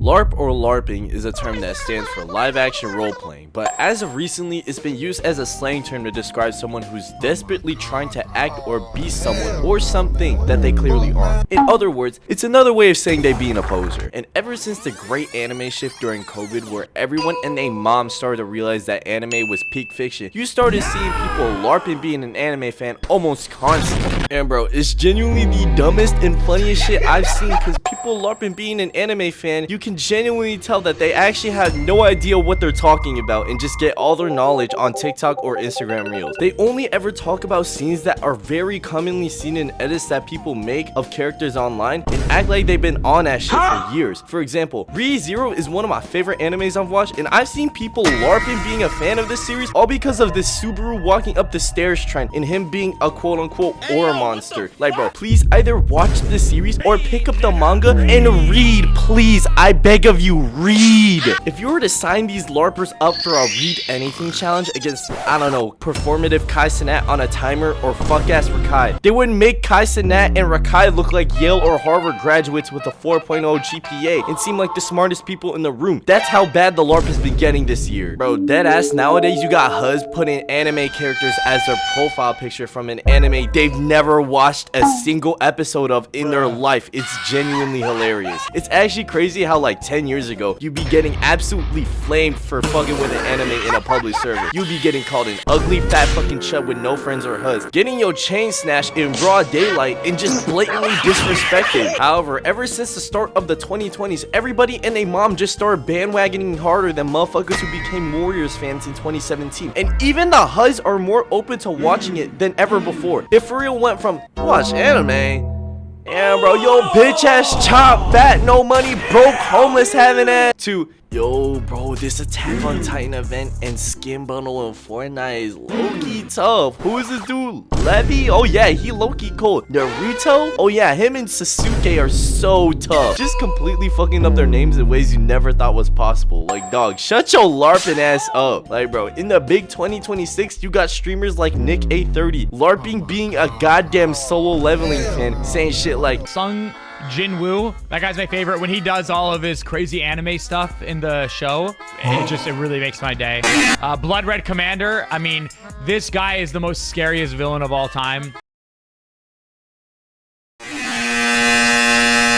LARP or LARPing is a term that stands for live action role playing, but as of recently it's been used as a slang term to describe someone who's desperately trying to act or be someone or something that they clearly aren't. In other words, it's another way of saying they being a poser. And ever since the great anime shift during COVID, where everyone and their mom started to realize that anime was peak fiction, you started seeing people LARPing being an anime fan almost constantly. And bro, it's genuinely the dumbest and funniest shit I've seen, because people LARPing being an anime fan, you can genuinely tell that they actually have no idea what they're talking about and just get all their knowledge on TikTok or Instagram Reels. They only ever talk about scenes that are very commonly seen in edits that people make of characters online and act like they've been on that shit for years. For example, Re:Zero is one of my favorite animes I've watched, and I've seen people LARPing being a fan of this series all because of this Subaru walking up the stairs trend and him being a quote-unquote ore monster. Like bro, please either watch the series or pick up the manga and read, please. I beg of you, read. If you were to sign these LARPers up for a read anything challenge against, I don't know, performative Kai Cenat on a timer or fuck ass Rakai, they would make Kai Cenat and Rakai look like Yale or Harvard graduates with a 4.0 GPA and seem like the smartest people in the room. That's how bad the LARP has been getting this year. Bro, deadass, nowadays you got HUDs putting anime characters as their profile picture from an anime they've never watched a single episode of in their life. It's genuinely hilarious. It's actually crazy how like 10 years ago, you'd be getting absolutely flamed for fucking with an anime in a public server. You'd be getting called an ugly fat fucking chub with no friends or HUDs, getting your chain snatched in broad daylight and just blatantly disrespected. However, ever since the start of the 2020s, everybody and their mom just started bandwagoning harder than motherfuckers who became Warriors fans in 2017. And even the HUDs are more open to watching it than ever before. It for real went from watch anime, yeah bro, yo bitch ass chop, fat, no money, broke, homeless, having that, to yo bro, this Attack on Titan event and skin bundle in Fortnite is low-key tough. Who is this dude? Levi? Oh yeah, he low-key cold. Naruto? Oh yeah, him and Sasuke are so tough. Just completely fucking up their names in ways you never thought was possible. Like dog, shut your LARPing ass up. Like bro, in the big 2026, you got streamers like Nick830 LARPing being a goddamn solo leveling fan, saying shit like Sung Jinwoo, that guy's my favorite. When he does all of his crazy anime stuff in the show, it really makes my day. Blood Red Commander, I mean, this guy is the most scariest villain of all time.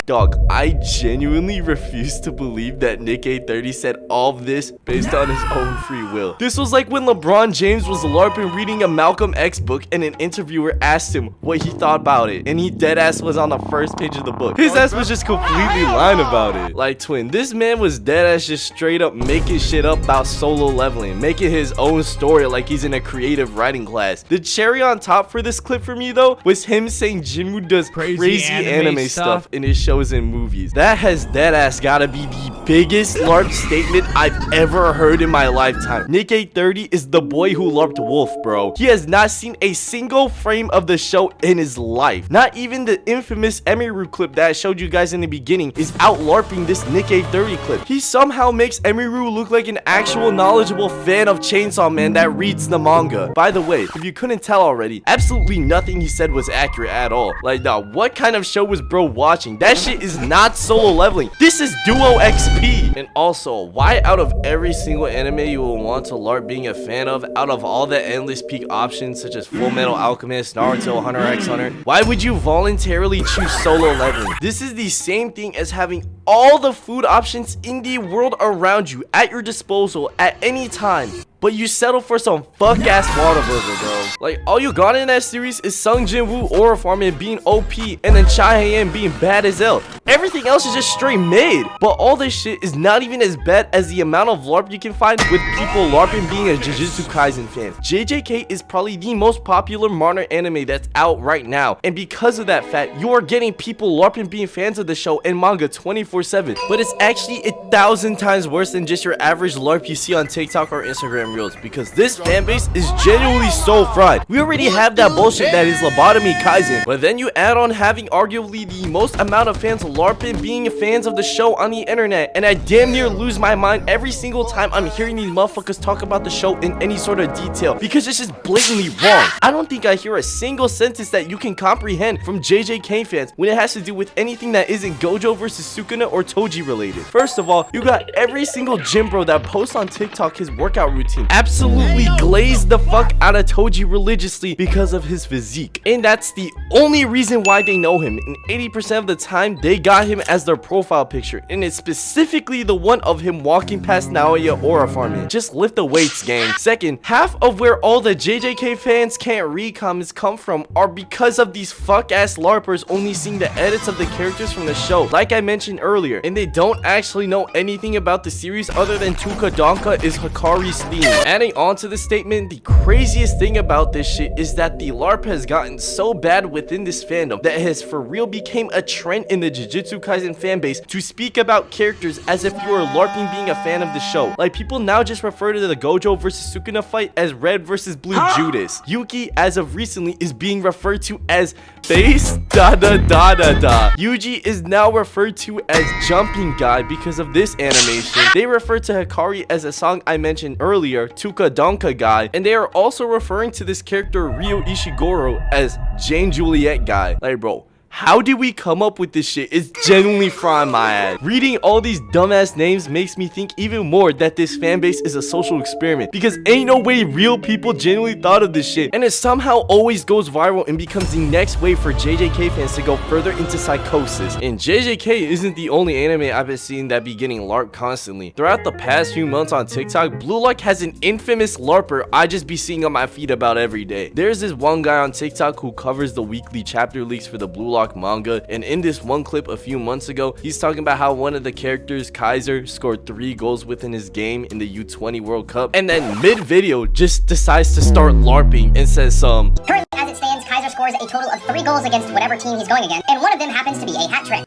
dog, I genuinely refuse to believe that Nick830 said all of this based on his own free will. This was like when LeBron James was LARPing reading a Malcolm X book and an interviewer asked him what he thought about it, and he deadass was on the first page of the book. His ass was just completely lying about it. Like twin, this man was deadass just straight up making shit up about solo leveling, making his own story like he's in a creative writing class. The cherry on top for this clip for me though was him saying Jinwoo does crazy anime stuff in his shows and movies. That has deadass gotta be the biggest LARP statement I've ever heard in my lifetime. Nick830 is the boy who LARPed Wolf, bro. He has not seen a single frame of the show in his life. Not even the infamous Emiru clip that I showed you guys in the beginning is out LARPing this Nick830 clip. He somehow makes Emiru look like an actual knowledgeable fan of Chainsaw Man that reads the manga. By the way, if you couldn't tell already, absolutely nothing he said was accurate at all. Like, dog, what kind of show was bro watching? That shit is not solo leveling. This is duo XP. And also, why out of every single anime you will want to LARP being a fan of, out of all the endless peak options such as Full Metal Alchemist, Naruto, Hunter x Hunter, why would you voluntarily choose solo leveling? This is the same thing as having all the food options in the world around you at your disposal at any time, but you settle for some fuck ass Whataburger, bro. Like, all you got in that series is Sung Jinwoo aura farming being OP and then Chai Hae-in being bad as hell. Everything else is just straight mid. But all this shit is not even as bad as the amount of LARP you can find with people LARPing being a Jujutsu Kaisen fan. JJK is probably the most popular modern anime that's out right now. And because of that fact, you are getting people LARPing being fans of the show and manga 24/7. But it's actually 1,000 times worse than just your average LARP you see on TikTok or Instagram Reels, because this fanbase is genuinely so fried. We already have that bullshit that is Lobotomy Kaisen, but then you add on having arguably the most amount of fans LARPing being fans of the show on the internet, and I damn near lose my mind every single time I'm hearing these motherfuckers talk about the show in any sort of detail, because it's just blatantly wrong. I don't think I hear a single sentence that you can comprehend from JJK fans when it has to do with anything that isn't Gojo versus Sukuna or Toji related. First of all, you got every single gym bro that posts on TikTok his workout routine absolutely glazed the fuck out of Toji religiously because of his physique, and that's the only reason why they know him. And 80% of the time they got him as their profile picture, and it's specifically the one of him walking past Naoya aura farming. Just lift the weights, gang. Second, half of where all the JJK fans can't read comments come from are because of these fuck ass larpers only seeing the edits of the characters from the show, like I mentioned earlier, and they don't actually know anything about the series other than Tuka Donka is Hikari's theme. Adding on to the statement, the craziest thing about this shit is that the LARP has gotten so bad within this fandom that it has for real became a trend in the Jujutsu Kaisen fanbase to speak about characters as if you are LARPing being a fan of the show. Like, people now just refer to the Gojo versus Sukuna fight as Red versus Blue Judas. Yuki, as of recently, is being referred to as Base da da da da da. Yuji is now referred to as Jumping Guy because of this animation. They refer to Hikari as a song I mentioned earlier, Tuka Donka Guy, and they are also referring to this character Ryo Ishiguro as Jane Juliet Guy. Like, bro, how did we come up with this shit? It's genuinely frying my ass. Reading all these dumbass names makes me think even more that this fanbase is a social experiment, because ain't no way real people genuinely thought of this shit, and it somehow always goes viral and becomes the next way for JJK fans to go further into psychosis. And JJK isn't the only anime I've been seeing that be getting LARP constantly. Throughout the past few months on TikTok, Blue Lock has an infamous LARPer I just be seeing on my feed about every day. There's this one guy on TikTok who covers the weekly chapter leaks for the Blue Lock manga, and in this one clip a few months ago, he's talking about how one of the characters, Kaiser, scored 3 goals within his game in the U20 World Cup, and then mid-video just decides to start LARPing and says Currently, as it stands, Kaiser scores a total of 3 goals against whatever team he's going against, and one of them happens to be a hat trick.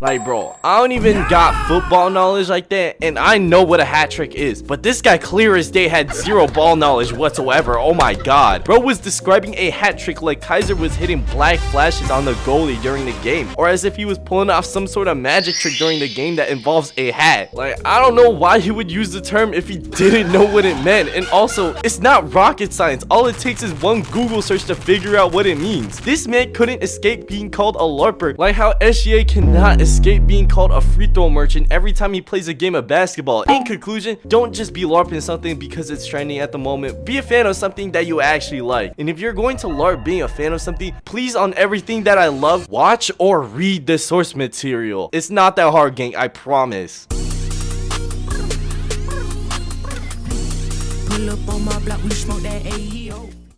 Like, bro, I don't even got football knowledge like that, and I know what a hat trick is, but this guy clear as day had zero ball knowledge whatsoever. Oh my god. Bro was describing a hat trick like Kaiser was hitting black flashes on the goalie during the game, or as if he was pulling off some sort of magic trick during the game that involves a hat. Like, I don't know why he would use the term if he didn't know what it meant, and also, it's not rocket science. All it takes is one Google search to figure out what it means. This man couldn't escape being called a LARPer, like how SGA cannot escape being called a free throw merchant every time he plays a game of basketball. In conclusion, don't just be LARPing something because it's trending at the moment. Be a fan of something that you actually like. And if you're going to LARP being a fan of something, please, on everything that I love, watch or read the source material. It's not that hard, gang, I promise. Pull up on my block, we smoke that AEO.